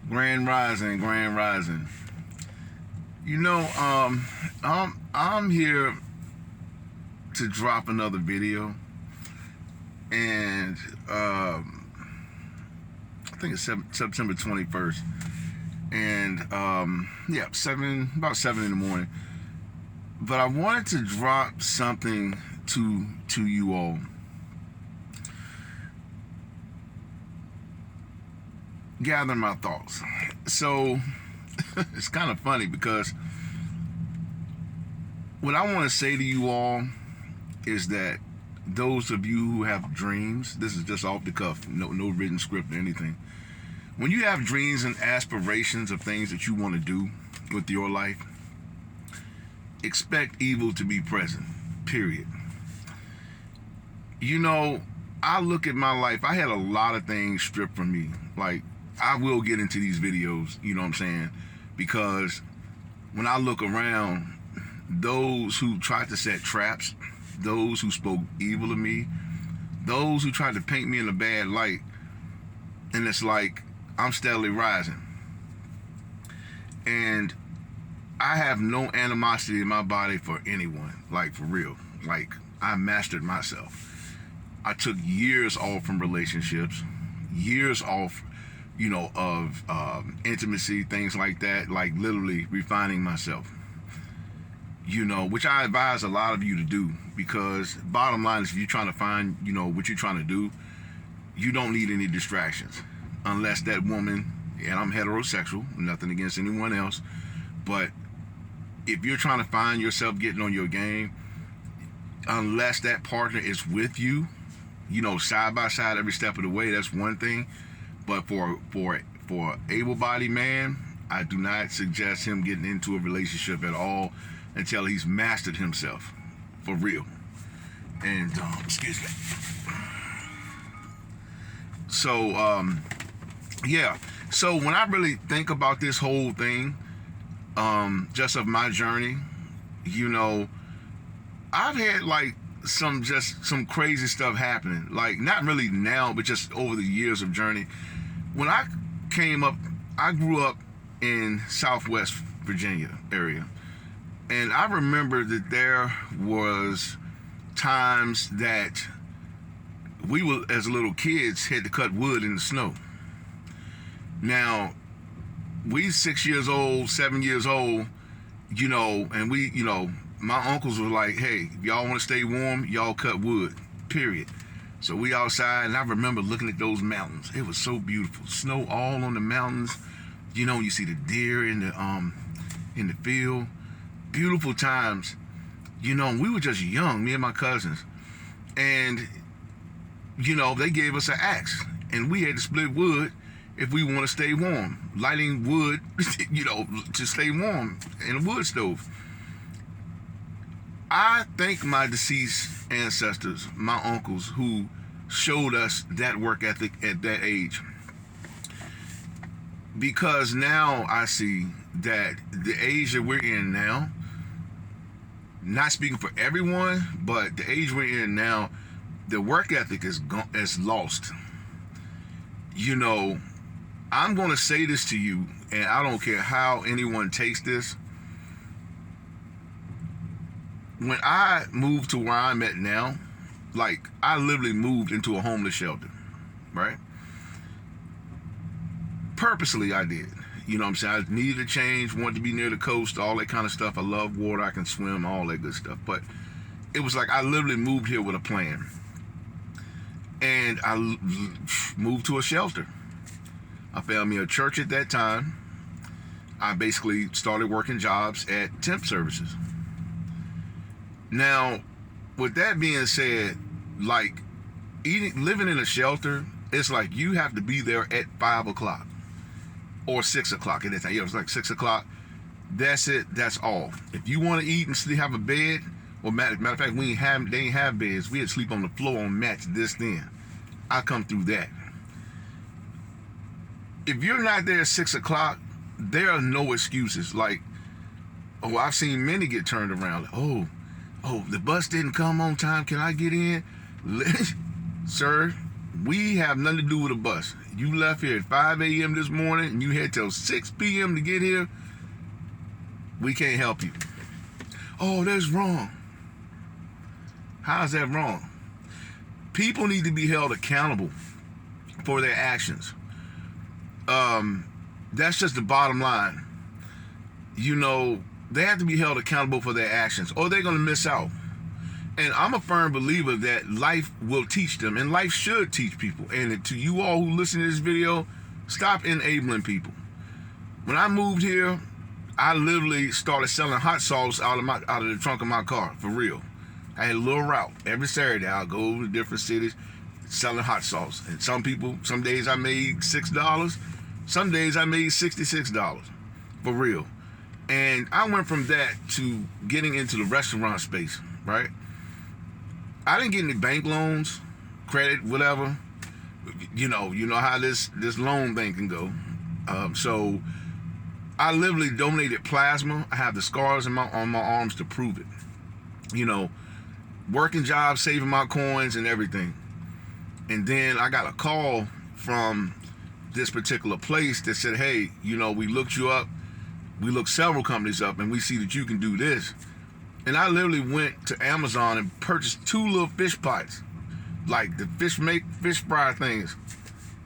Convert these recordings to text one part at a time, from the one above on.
Grand Rising, Grand Rising. You know, I'm here to drop another video, and I think it's September 21st, and yeah, about 7 in the morning. But I wanted to drop something to you all. Gather my thoughts. So it's kind of funny because what I want to say to you all is that those of you who have dreams, this is just off the cuff, no written script or anything. When you have dreams and aspirations of things that you want to do with your life, expect evil to be present, period. You know, I look at my life, I had a lot of things stripped from me. Like, I will get into these videos, you know what I'm saying? Because when I look around, those who tried to set traps, those who spoke evil of me, those who tried to paint me in a bad light, and it's like I'm steadily rising. And I have no animosity in my body for anyone, like for real. Like, I mastered myself. I took years off from relationships, years off, of intimacy, things like that, like literally refining myself. Which I advise a lot of you to do, because bottom line is, if you're trying to find, what you're trying to do, you don't need any distractions. Unless that woman, and I'm heterosexual, nothing against anyone else, but if you're trying to find yourself getting on your game, unless that partner is with you, side by side every step of the way, that's one thing. But for able-bodied man, I do not suggest him getting into a relationship at all until he's mastered himself, for real. And excuse me. So yeah. So when I really think about this whole thing, just of my journey, I've had like some crazy stuff happening. Like, not really now, but just over the years of journey. When I came up, I grew up in Southwest Virginia area. And I remember that there was times that we were, as little kids, had to cut wood in the snow. Now, we 6 years old, 7 years old, and we, my uncles were like, hey, if y'all want to stay warm, y'all cut wood, period. So we outside, and I remember looking at those mountains. It was so beautiful. Snow all on the mountains. You see the deer in the field. Beautiful times. And we were just young, me and my cousins. And, they gave us an axe. And we had to split wood if we want to stay warm. Lighting wood, to stay warm in a wood stove. I thank my deceased ancestors, my uncles, who showed us that work ethic at that age. Because now I see that the age that we're in now, not speaking for everyone, but the age we're in now, the work ethic is lost. I'm going to say this to you, and I don't care how anyone takes this. When I moved to where I'm at now, like, I literally moved into a homeless shelter, right? Purposely I did. You know what I'm saying? I needed a change, wanted to be near the coast, all that kind of stuff. I love water, I can swim, all that good stuff. But it was like I literally moved here with a plan. And I moved to a shelter. I found me a church at that time. I basically started working jobs at temp services. Now, with that being said, like, living in a shelter, it's like you have to be there at 5 o'clock or 6 o'clock at that time. It's like 6 o'clock. That's it. That's all. If you want to eat and sleep, have a bed, well, matter of fact, they ain't have beds. We had to sleep on the floor on mats this then. I come through that. If you're not there at 6 o'clock, there are no excuses. Like, I've seen many get turned around. Like, oh, the bus didn't come on time. Can I get in? Sir, We have nothing to do with a bus. You left here at 5 a.m. this morning and you had till 6 p.m. to get here. We can't help you. Oh, that's wrong. How's that wrong? People need to be held accountable for their actions. That's just the bottom line. You know, they have to be held accountable for their actions or they're going to miss out. And I'm a firm believer that life will teach them, and life should teach people. And to you all who listen to this video, stop enabling people. When I moved here, I literally started selling hot sauce out of the trunk of my car, for real. I had a little route. Every Saturday, I'll go to different cities selling hot sauce. And some days I made $6. Some days I made $66, for real. And I went from that to getting into the restaurant space, right? I didn't get any bank loans, credit, whatever. You know how this loan thing can go. So I literally donated plasma. I have the scars on my arms to prove it. You know, working jobs, saving my coins and everything. And then I got a call from this particular place that said, hey, you know, we looked you up. We looked several companies up and we see that you can do this. And I literally went to Amazon and purchased 2 little fish pots, like the fish fry things.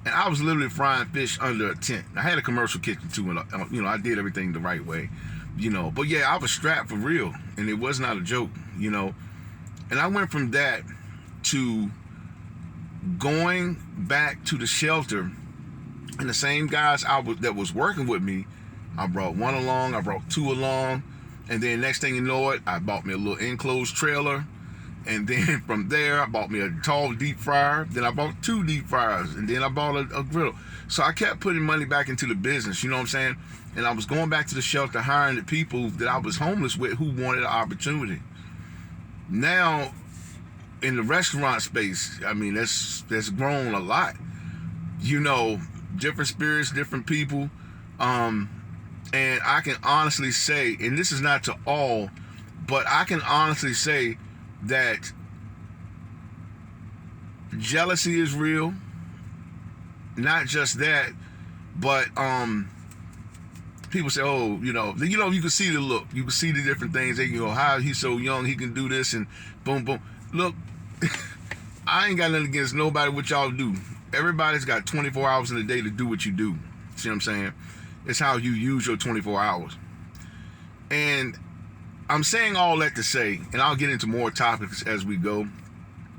And I was literally frying fish under a tent. I had a commercial kitchen too, and you know, I did everything the right way, you know. But yeah, I was strapped for real, and it was not a joke, you know. And I went from that to going back to the shelter, and the same guys that was working with me, I brought 1 along, I brought 2 along. And then next thing you know it, I bought me a little enclosed trailer. And then from there, I bought me a tall deep fryer. Then I bought 2 deep fryers. And then I bought a grill. So I kept putting money back into the business, you know what I'm saying? And I was going back to the shelter, hiring the people that I was homeless with who wanted an opportunity. Now, in the restaurant space, I mean, that's grown a lot. You know, different spirits, different people. And I can honestly say, and this is not to all, but I can honestly say that jealousy is real. Not just that, but people say, oh, you can see the look. You can see the different things. They can go, how he's so young, he can do this, and boom, boom. Look, I ain't got nothing against nobody what y'all do. Everybody's got 24 hours in a day to do what you do. See what I'm saying? It's how you use your 24 hours. And I'm saying all that to say, and I'll get into more topics as we go,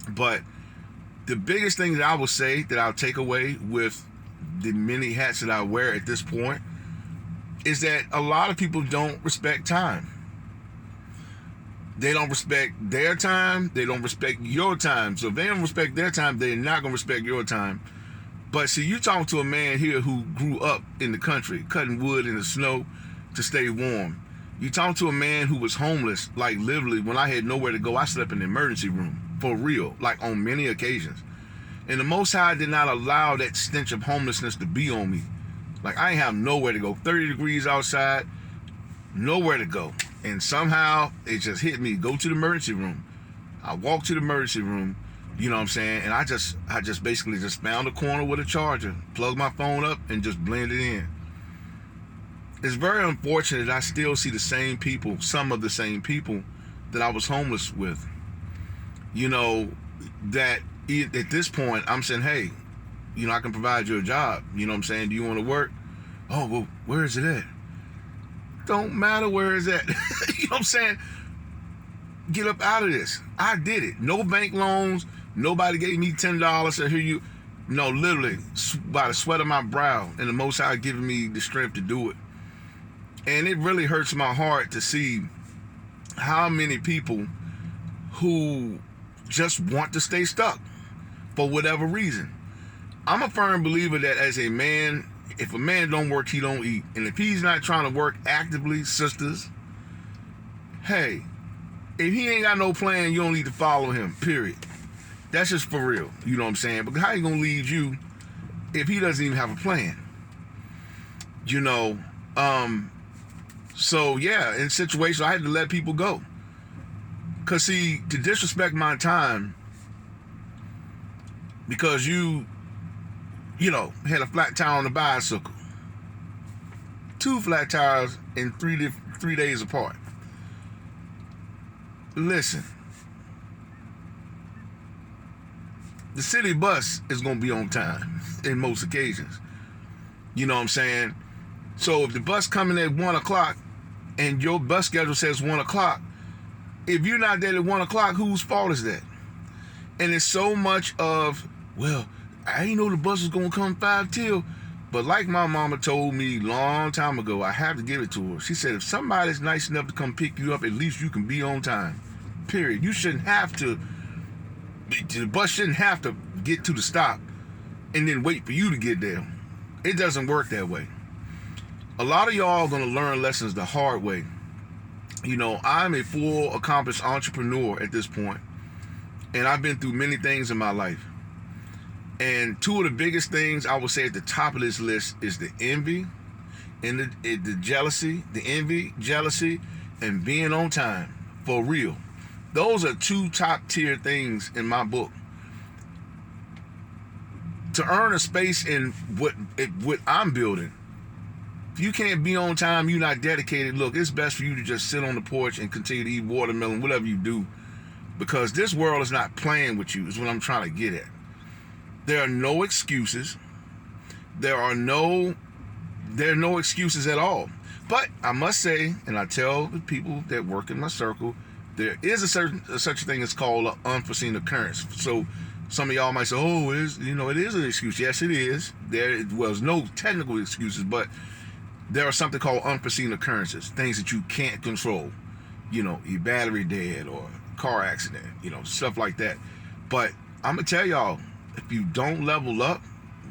but the biggest thing that I will say that I'll take away with the many hats that I wear at this point is that a lot of people don't respect time. They don't respect their time. They don't respect your time. So if they don't respect their time, they're not going to respect your time. But see, you talking to a man here who grew up in the country, cutting wood in the snow to stay warm. You talking to a man who was homeless, like literally when I had nowhere to go, I slept in the emergency room, for real, like on many occasions. And the Most High did not allow that stench of homelessness to be on me. Like I ain't have nowhere to go, 30 degrees outside, nowhere to go. And somehow it just hit me, go to the emergency room. I walked to the emergency room. You know what I'm saying? And I just basically just found a corner with a charger, plugged my phone up, and just blended in. It's very unfortunate that I still see the same people, some of the same people that I was homeless with. You know, that at this point, I'm saying, hey, you know, I can provide you a job. You know what I'm saying? Do you want to work? Oh, well, where is it at? Don't matter where it's at. You know what I'm saying? Get up out of this. I did it. No bank loans. Nobody gave me $10 to hear you. No, literally, by the sweat of my brow, and the Most High giving me the strength to do it. And it really hurts my heart to see how many people who just want to stay stuck for whatever reason. I'm a firm believer that as a man, if a man don't work, he don't eat. And if he's not trying to work actively, sisters, hey, if he ain't got no plan, you don't need to follow him, period. That's just for real, you know what I'm saying? But how he gonna lead you if he doesn't even have a plan? You know, so yeah, in situations I had to let people go. Cause see, to disrespect my time, because had a flat tire on the bicycle. 2 flat tires in 3 days apart. Listen, the city bus is going to be on time in most occasions. You know what I'm saying? So if the bus coming at 1 o'clock and your bus schedule says 1 o'clock, if you're not there at 1 o'clock, whose fault is that? And it's so much of, well, I didn't know the bus was going to come 5 till. But like my mama told me long time ago, I have to give it to her. She said, if somebody's nice enough to come pick you up, at least you can be on time. Period. You shouldn't have to, the bus shouldn't have to get to the stop and then wait for you to get there. It doesn't work that way. A lot of y'all are going to learn lessons the hard way. I'm a full accomplished entrepreneur at this point, and I've been through many things in my life. And 2 of the biggest things I would say at the top of this list is the envy and the jealousy, the envy, jealousy, and being on time for real. Those are 2 top tier things in my book. To earn a space in what I'm building, if you can't be on time, you're not dedicated. Look, it's best for you to just sit on the porch and continue to eat watermelon, whatever you do, because this world is not playing with you, is what I'm trying to get at. There are no excuses. There are no excuses at all. But I must say, and I tell the people that work in my circle, there is such a thing as called an unforeseen occurrence. So some of y'all might say, oh, it is an excuse. Yes, it is. There was no technical excuses, but there are something called unforeseen occurrences, things that you can't control. Your battery dead or car accident, stuff like that. But I'm going to tell y'all, if you don't level up,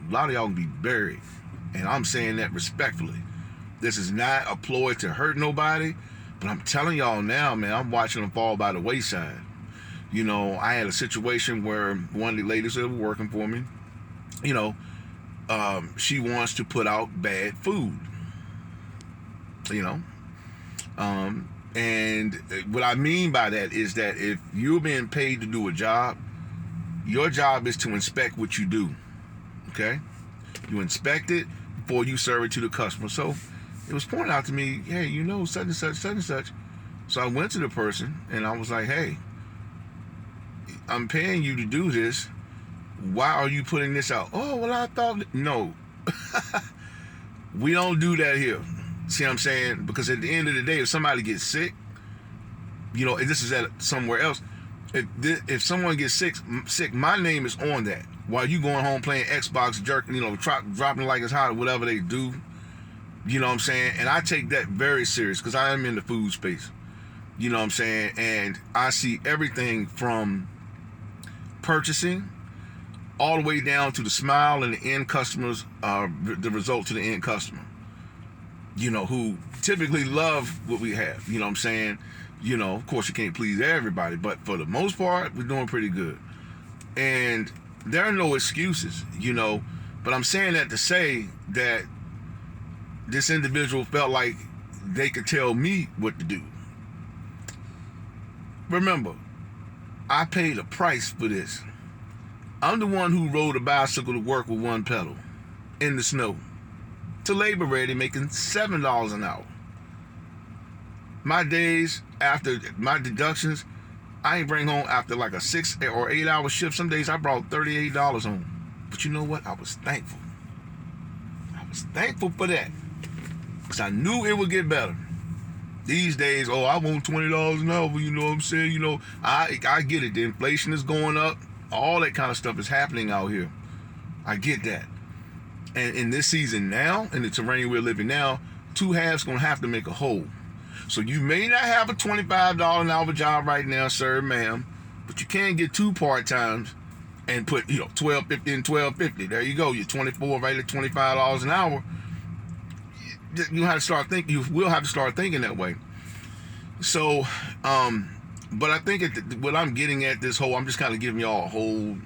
a lot of y'all can be buried. And I'm saying that respectfully. This is not a ploy to hurt nobody, but I'm telling y'all now, man, I'm watching them fall by the wayside. I had a situation where one of the ladies that were working for me, she wants to put out bad food. And what I mean by that is that if you're being paid to do a job, your job is to inspect what you do. Okay? You inspect it before you serve it to the customer. So it was pointed out to me, hey, such and such, such and such. So I went to the person and I was like, hey, I'm paying you to do this. Why are you putting this out? Oh, well, I thought, no. We don't do that here. See what I'm saying? Because at the end of the day, if somebody gets sick, and this is at somewhere else, if someone gets sick, my name is on that. While you going home playing Xbox, jerking, dropping like it's hot or whatever they do, you know what I'm saying? And I take that very serious because I am in the food space. You know what I'm saying? And I see everything from purchasing all the way down to the smile and the end customers, the result to the end customer. Who typically love what we have. You know what I'm saying? Of course you can't please everybody, but for the most part, we're doing pretty good. And there are no excuses, but I'm saying that to say that this individual felt like they could tell me what to do. Remember, I paid a price for this. I'm the one who rode a bicycle to work with 1 pedal in the snow to Labor Ready, making $7 an hour. My days after my deductions, I ain't bring home after like a 6 or 8 hour shift. Some days I brought $38 home. But you know what? I was thankful. I was thankful for that. Because I knew it would get better. These days, I want $20 an hour, you know what I'm saying? I get it. The inflation is going up. All that kind of stuff is happening out here. I get that. And in this season now, in the terrain we're living now, 2 halves going to have to make a whole. So you may not have a $25 an hour job right now, sir, ma'am, but you can get 2 part-times and put, $12.50 and $12.50. There you go. You're 24, right at $25 an hour. You have to start thinking. You will have to start thinking that way. So, but I think what I'm getting at this whole, I'm just kind of giving y'all a whole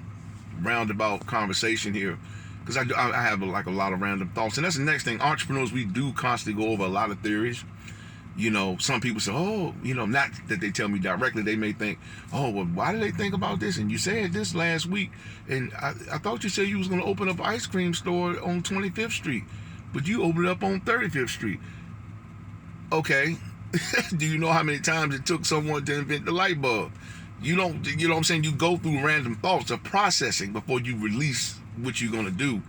roundabout conversation here, because I have a lot of random thoughts, and that's the next thing. Entrepreneurs, we do constantly go over a lot of theories. Some people say, oh, not that they tell me directly. They may think, oh, well, why did they think about this? And you said this last week, and I thought you said you was going to open up an ice cream store on 25th Street, but you opened it up on 35th Street. Okay. Do you know how many times it took someone to invent the light bulb? You know what I'm saying? You go through random thoughts of processing before you release what you're going to do.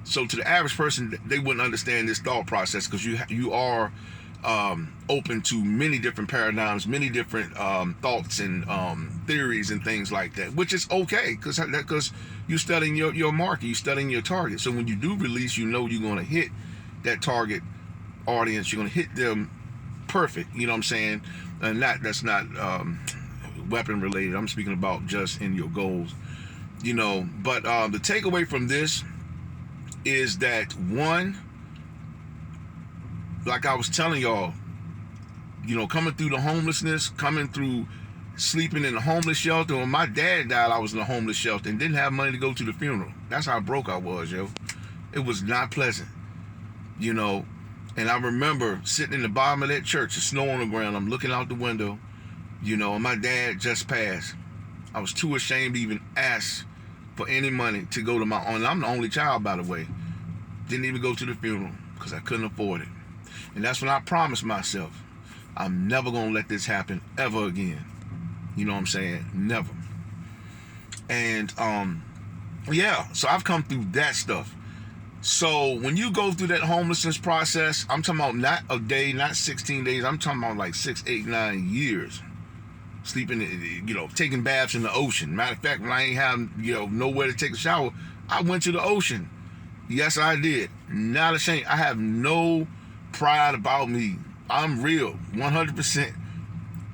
So to the average person, they wouldn't understand this thought process, because you are open to many different paradigms, many different thoughts and theories and things like that, which is okay, because you're studying your market, you're studying your target. So when you do release, you're going to hit that target audience, you're going to hit them perfect, you know what I'm saying? And that's not weapon related. I'm speaking about just in your goals, but the takeaway from this is that, one, like I was telling y'all, coming through the homelessness, coming through sleeping in a homeless shelter. When my dad died, I was in a homeless shelter and didn't have money to go to the funeral. That's how broke I was, yo. It was not pleasant, And I remember sitting in the bottom of that church, the snow on the ground. I'm looking out the window, and my dad just passed. I was too ashamed to even ask for any money to go to my own. I'm the only child, by the way. Didn't even go to the funeral because I couldn't afford it. And that's when I promised myself, I'm never going to let this happen ever again. You know what I'm saying? Never. And, so I've come through that stuff. So when you go through that homelessness process, I'm talking about not a day, not 16 days. I'm talking about like 6, 8, 9 years. Sleeping, taking baths in the ocean. Matter of fact, when I ain't have, nowhere to take a shower, I went to the ocean. Yes, I did. Not ashamed. I have no pride about me. I'm real, 100%.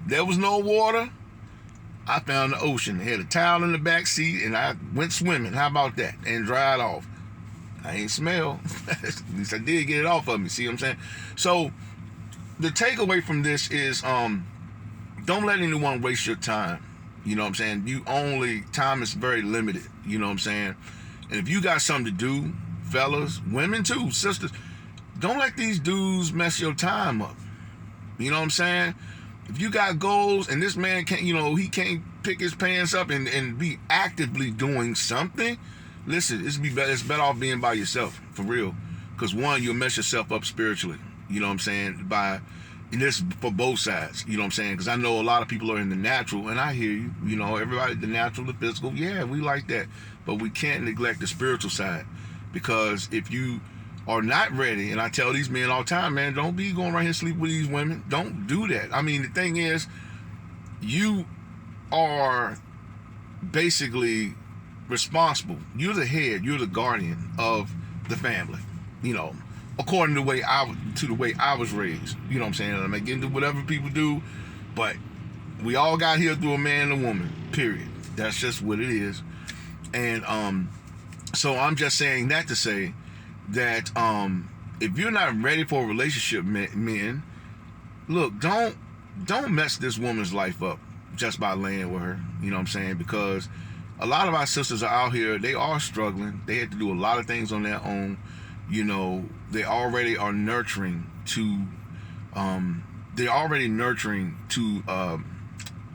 There was no water. I found the ocean. Had a towel in the back seat, and I went swimming. How about that? And dried off. I ain't smell. At least I did get it off of me. See what I'm saying? So the takeaway from this is, don't let anyone waste your time. You know what I'm saying? Time is very limited. You know what I'm saying? And if you got something to do, fellas, women too, sisters, don't let these dudes mess your time up. You know what I'm saying? If you got goals and this man can't, he can't pick his pants up and be actively doing something, listen, it's better off being by yourself, for real. Because one, you'll mess yourself up spiritually. You know what I'm saying? And this for both sides, you know what I'm saying? Because I know a lot of people are in the natural, and I hear you, everybody, the natural, the physical, yeah, we like that. But we can't neglect the spiritual side. Because if you are not ready, and I tell these men all the time, man, don't be going around here sleep with these women. Don't do that. I mean, the thing is, you are basically responsible. You're the head, you're the guardian of the family, according to the way I was raised. You know what I'm saying? I may get into whatever people do, but we all got here through a man and a woman, period. That's just what it is. And so I'm just saying that to say that if you're not ready for a relationship, men, look, don't mess this woman's life up just by laying with her. You know what I'm saying? Because a lot of our sisters are out here, they are struggling. They had to do a lot of things on their own. They already are nurturing to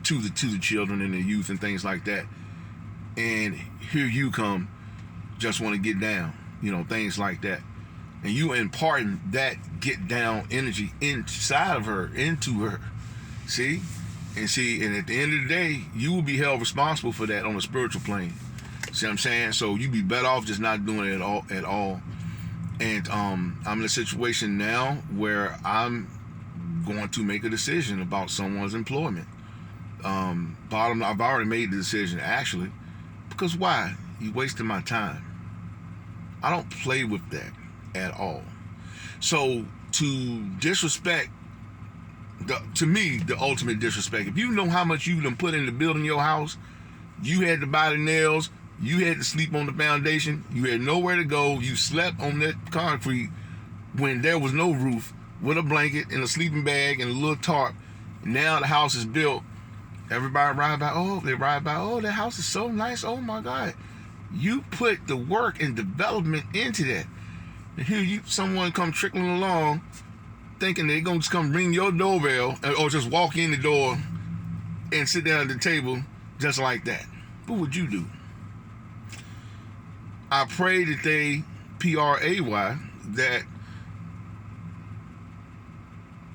the children and the youth and things like that. And here you come, just want to get down, things like that. And you imparting that get down energy inside of her, into her. See? And at the end of the day, you will be held responsible for that on a spiritual plane. See what I'm saying? So you'd be better off just not doing it at all. And I'm in a situation now where I'm going to make a decision about someone's employment. I've already made the decision, actually. Because why? You're wasting my time. I don't play with that at all. So to disrespect, to me, the ultimate disrespect, if you know how much you done put into building your house, you had to buy the nails, you had to sleep on the foundation, you had nowhere to go, you slept on that concrete when there was no roof, with a blanket and a sleeping bag and a little tarp. Now the house is built. Everybody ride by, that house is so nice, oh my God. You put the work and development into that. And here someone come trickling along, thinking they're gonna just come ring your doorbell or just walk in the door and sit down at the table just like that. What would you do? I pray that they, P-R-A-Y, that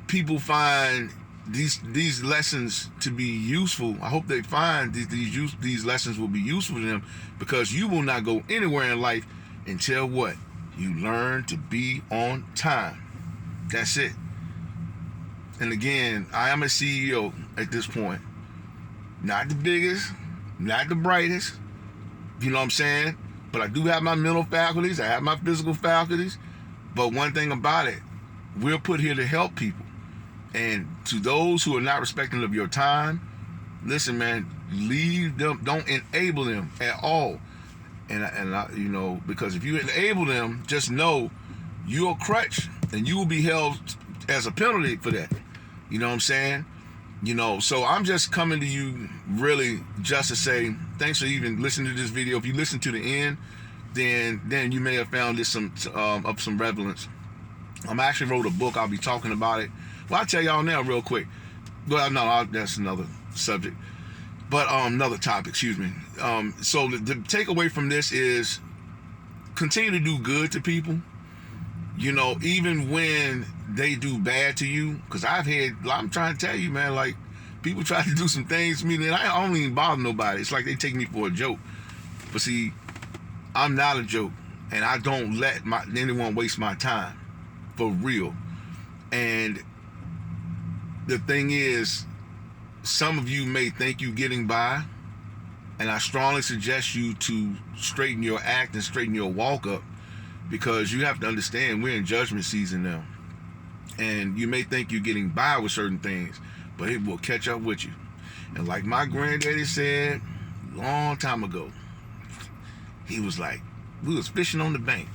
people find these lessons to be useful. I hope they find these lessons will be useful to them, because you will not go anywhere in life until what? You learn to be on time. That's it. And again, I am a CEO at this point. Not the biggest, not the brightest, you know what I'm saying? But I do have my mental faculties, I have my physical faculties. But one thing about it, we're put here to help people. And to those who are not respecting of your time, listen, man, leave them, don't enable them at all. And I, you know, because if you enable them, just know you're a crutch and you will be held as a penalty for that. You know what I'm saying? You know, so I'm just coming to you really just to say thanks for even listening to this video. If you listen to the end, then you may have found this some relevance. I actually wrote a book. I'll be talking about it. Well, I'll tell y'all now real quick. Well, no, that's another subject. But another topic, excuse me. So the takeaway from this is continue to do good to people. You know, even when they do bad to you, because I'm trying to tell you, man, like, people try to do some things to me that I don't even bother nobody. It's like they take me for a joke. But see, I'm not a joke, and I don't let anyone waste my time, for real. And the thing is, some of you may think you're getting by, and I strongly suggest you to straighten your act and straighten your walk up, because you have to understand we're in judgment season now. And you may think you're getting by with certain things, but it will catch up with you. And like my granddaddy said a long time ago, he was like, we was fishing on the bank.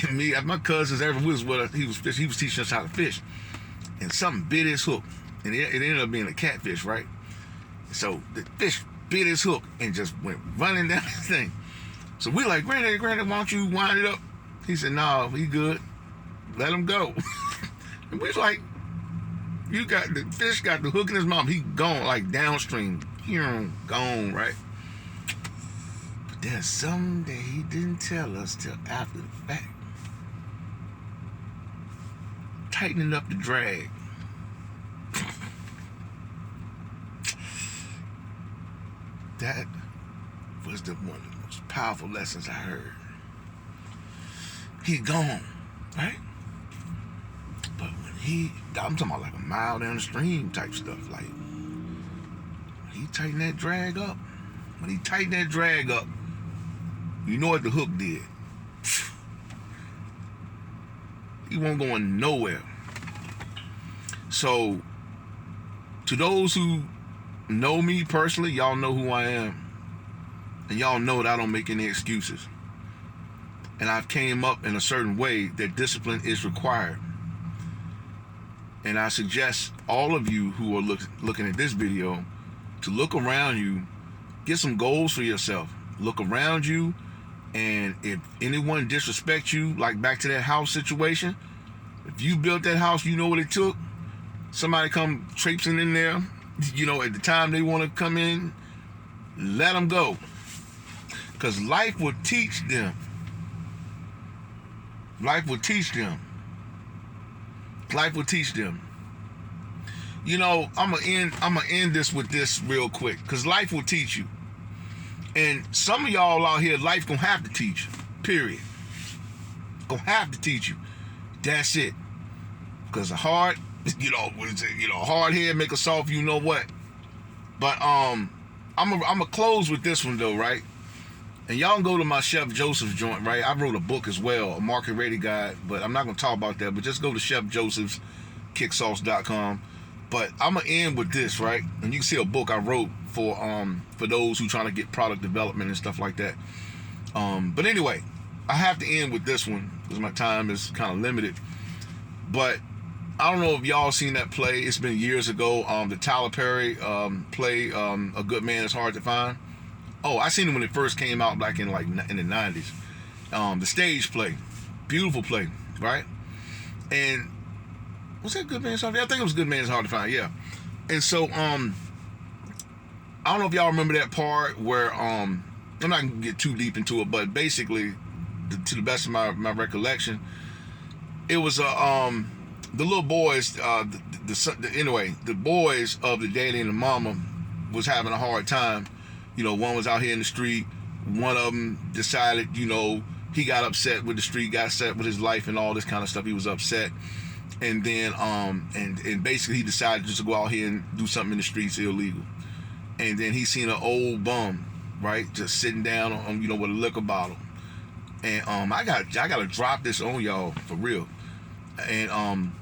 And me and my cousins, he was teaching us how to fish. And something bit his hook. And it ended up being a catfish, right? So the fish bit his hook and just went running down the thing. So we like, Granddaddy, why don't you wind it up? He said, no, he good. Let him go. And we was like, the fish got the hook in his mouth. He gone, like downstream. Gone, right? But there's something that he didn't tell us till after the fact. Tightening up the drag. That was one of the most powerful lessons I heard. He gone, right? But when I'm talking about like a mile down the stream type stuff, like, when he tightened that drag up, you know what the hook did? He wasn't going nowhere. So, to those who know me personally, y'all know who I am. And y'all know that I don't make any excuses. And I've came up in a certain way that discipline is required. And I suggest all of you who are looking at this video to look around you, get some goals for yourself. Look around you, and if anyone disrespects you, like back to that house situation, if you built that house, you know what it took. Somebody come traipsing in there, you know, at the time they want to come in, let them go. Because life will teach them. Life will teach them. Life will teach them. You know, I'm gonna end this with this real quick, because life will teach you. And some of y'all out here, life gonna have to teach you. Period. Gonna have to teach you. That's it. Because a hard, hard head make a soft, you know what. But I'm gonna close with this one though, right? And y'all can go to my Chef Joseph's joint, right? I wrote a book as well, a market ready guide, but I'm not gonna talk about that. But just go to Chef Joseph's kicksauce.com. But I'm gonna end with this, right? And you can see a book I wrote for those who trying to get product development and stuff like that. But anyway, I have to end with this one because my time is kind of limited. But I don't know if y'all seen that play. It's been years ago. The Tyler Perry play, A Good Man Is Hard to Find. Oh, I seen it when it first came out back in the 90s. The stage play, beautiful play, right? And Was that Good Man's Hard to Find? I think it was Good Man's Hard to Find, yeah. And so, I don't know if y'all remember that part where, I'm not going to get too deep into it, but basically, to the best of my recollection, it was the little boys, anyway, the boys of the daddy and the mama was having a hard time. You know, one was out here in the street. One of them decided, you know, he got upset with the street, got upset with his life and all this kind of stuff. He was upset. And then, and basically he decided just to go out here and do something in the streets illegal. And then he seen an old bum, right, just sitting down on, you know, with a liquor bottle. And I gotta drop this on y'all for real. And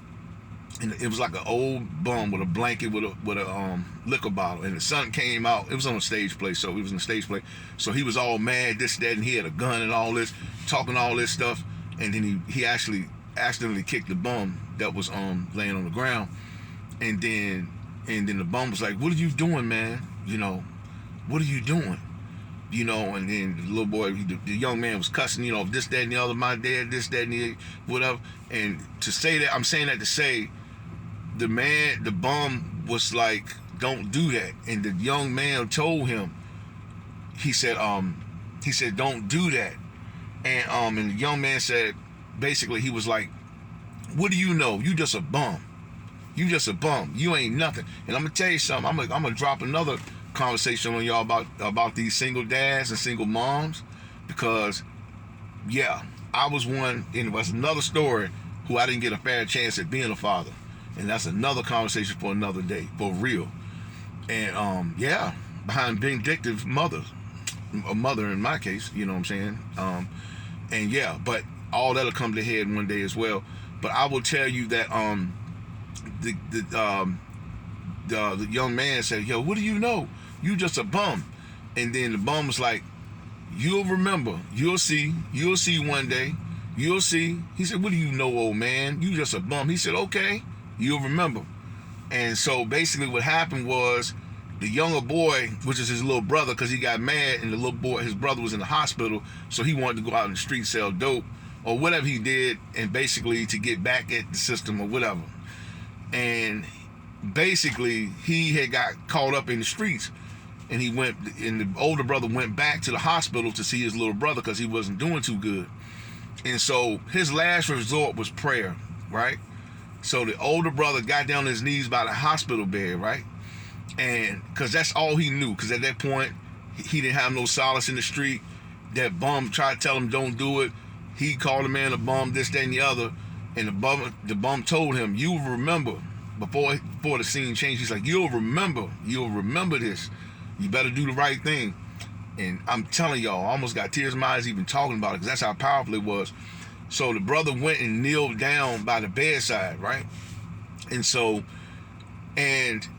it was like an old bum with a blanket with a liquor bottle. And the son came out. It was on a stage play, so he was in a stage play. So he was all mad, this, that, and he had a gun and all this, talking all this stuff. And then he actually accidentally kicked the bum that was laying on the ground. And then the bum was like, "What are you doing, man? You know, what are you doing?" You know, and then the little boy, the young man was cussing, you know, this, that, and the other, my dad, this, that, and the whatever. And to say that, I'm saying that to say, the bum was like, "Don't do that." And the young man told him, he said, "Don't do that." And the young man said, basically, he was like, "What do you know? You just a bum. You just a bum. You ain't nothing." And I'm gonna tell you something. I'm gonna drop another conversation on y'all about these single dads and single moms, because yeah, I was one, and it was another story who I didn't get a fair chance at being a father, and that's another conversation for another day, for real. And yeah, behind vindictive mothers, a mother in my case, you know what I'm saying. And yeah, but all that'll come to head one day as well. But I will tell you that the young man said, "Yo, what do you know? You just a bum." And then the bum was like, "You'll remember. You'll see one day. You'll see." He said, "What do you know, old man? You just a bum." He said, "Okay, you'll remember." And so basically what happened was, the younger boy, which is his little brother, because he got mad and the little boy, his brother, was in the hospital, so he wanted to go out in the street, sell dope or whatever he did, and basically to get back at the system or whatever. And basically he had got caught up in the streets, and the older brother went back to the hospital to see his little brother because he wasn't doing too good. And so his last resort was prayer, right? So the older brother got down on his knees by the hospital bed, right? And because that's all he knew, because at that point he didn't have no solace in the street. That bum tried to tell him don't do it. He called the man a bum, this, that, and the other. And the bum told him, "You'll remember." Before the scene changed, he's like, you'll remember this. You better do the right thing." And I'm telling y'all, I almost got tears in my eyes even talking about it, because that's how powerful it was. So the brother went and kneeled down by the bedside, right? And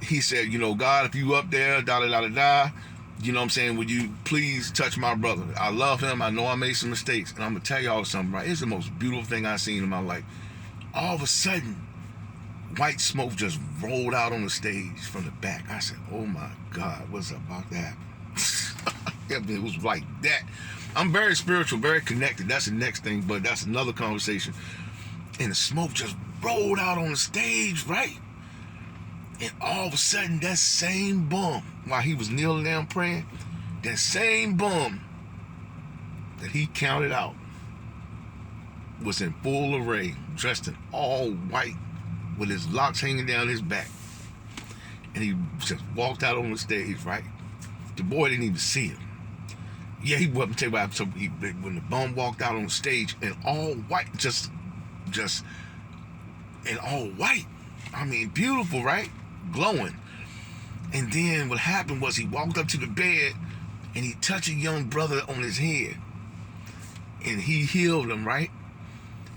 he said, "You know, God, if you up there, da-da-da-da-da, you know what I'm saying, would you please touch my brother? I love him. I know I made some mistakes." And I'm going to tell y'all something, right? It's the most beautiful thing I've seen in my life. All of a sudden, white smoke just rolled out on the stage from the back. I said, "Oh my God, what's about to happen?" It was like that. I'm very spiritual, very connected. That's the next thing, but that's another conversation. And the smoke just rolled out on the stage, right? And all of a sudden, that same bum, while he was kneeling down praying, that same bum that he counted out was in full array, dressed in all white, with his locks hanging down his back. And he just walked out on the stage, right? The boy didn't even see him. Yeah, he wasn't. Tell you what happened. When the bum walked out on the stage in all white, just in all white. I mean, beautiful, right? Glowing. And then what happened was, he walked up to the bed and he touched a young brother on his head, and he healed him, right?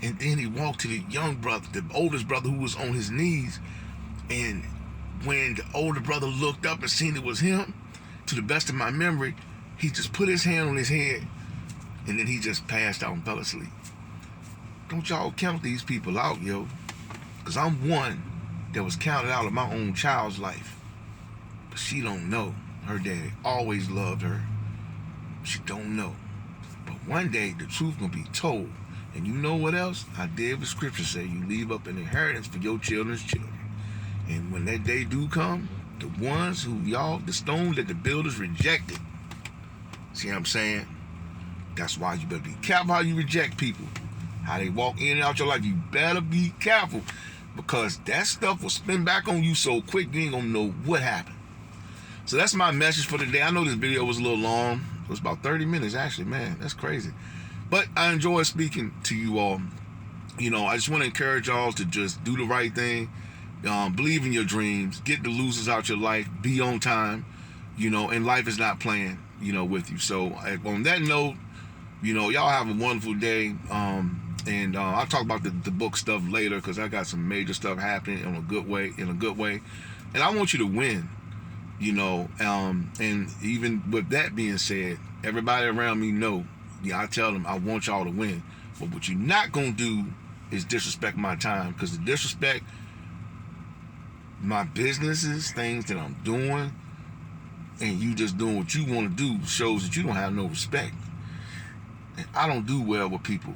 And then he walked to the young brother, the oldest brother, who was on his knees. And when the older brother looked up and seen it was him, to the best of my memory, he just put his hand on his head, and then he just passed out and fell asleep. Don't y'all count these people out, yo. Because I'm one that was counted out of my own child's life. But she don't know. Her daddy always loved her. She don't know. But one day, the truth gonna be told. And you know what else? I did what scripture say. You leave up an inheritance for your children's children. And when that day do come, the ones who the stone that the builders rejected. See what I'm saying? That's why you better be careful how you reject people. How they walk in and out your life. You better be careful, because that stuff will spin back on you so quick you ain't gonna know what happened. So that's my message for today. I know this video was a little long. It was about 30 minutes actually, man. That's crazy. But I enjoy speaking to you all. I just want to encourage y'all to just do the right thing. Believe in your dreams. Get the losers out your life. Be on time. And life is not playing, with you. So on that note, y'all have a wonderful day. And I'll talk about the book stuff later, because I got some major stuff happening in a good way. And I want you to win. And even with that being said, everybody around me know. I tell them I want y'all to win. But what you're not gonna do is disrespect my time, because the disrespect my businesses, things that I'm doing, and you just doing what you want to do shows that you don't have no respect. And I don't do well with people,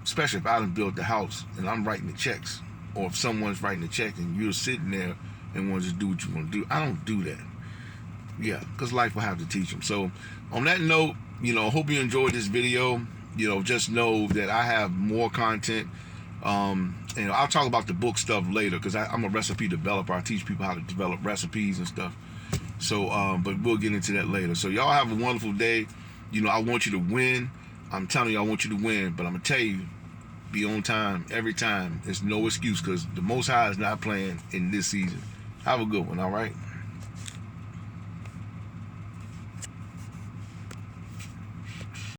especially if I done built the house and I'm writing the checks, or if someone's writing the check and you're sitting there and want to just do what you want to do. I don't do that. Yeah, because life will have to teach them. So on that note, hope you enjoyed this video. Just know that I have more content. And I'll talk about the book stuff later, because I'm a recipe developer. I teach people how to develop recipes and stuff. So, but we'll get into that later. So y'all have a wonderful day. I want you to win. I'm telling you, I want you to win. But I'm going to tell you, be on time every time. There's no excuse, because the Most High is not playing in this season. Have a good one, all right?